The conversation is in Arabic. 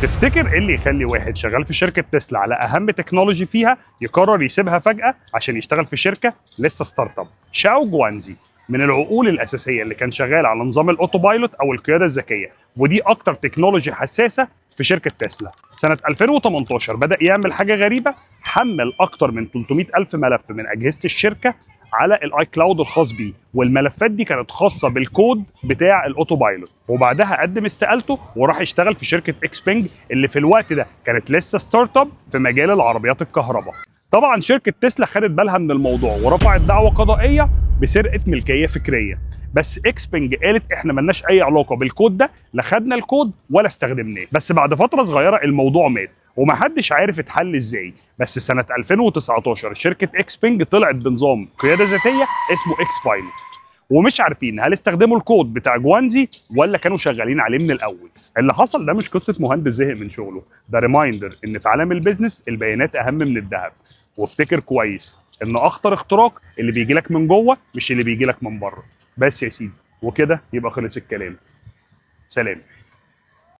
تفتكر ايه اللي يخلي واحد شغال في شركه تسلا على اهم تكنولوجي فيها يقرر يسيبها فجاه عشان يشتغل في شركه لسه ستارت اب؟ شاو جوانزي من العقول الاساسيه اللي كان شغال على نظام الاوتو بايلوت او القياده الذكيه، ودي اكتر تكنولوجي حساسه في شركه تسلا. سنه 2018 بدا يعمل حاجه غريبه، حمل اكتر من 300 الف ملف من اجهزه الشركه على الاي كلاود الخاص بيه، والملفات دي كانت خاصه بالكود بتاع الاوتو بايلوت. وبعدها قدم استقالته وراح يشتغل في شركه اكسبنج اللي في الوقت ده كانت لسه ستارت اب في مجال العربيات الكهرباء. طبعا شركه تسلا خدت بالها من الموضوع ورفعت دعوى قضائيه بسرقه ملكيه فكريه، بس اكسبنج قالت احنا ملناش اي علاقه بالكود ده، لا خدنا الكود ولا استخدمناه. بس بعد فتره صغيره الموضوع مات ومحدش عارف اتحل ازاي. بس سنه 2019 شركه اكسبنج طلعت بنظام قياده ذاتيه اسمه اكس بايلوت، ومش عارفين هل استخدموا الكود بتاع جوانزي ولا كانوا شغالين عليه من الاول. اللي حصل ده مش قصه مهندس زهق من شغله، ده ريمايندر ان في عالم البيزنس البيانات اهم من الذهب. وافتكر كويس ان اخطر اختراق اللي بيجي لك من جوه مش اللي بيجي لك من بره. بس يا سيدي، وكده يبقى خلص الكلام. سلام.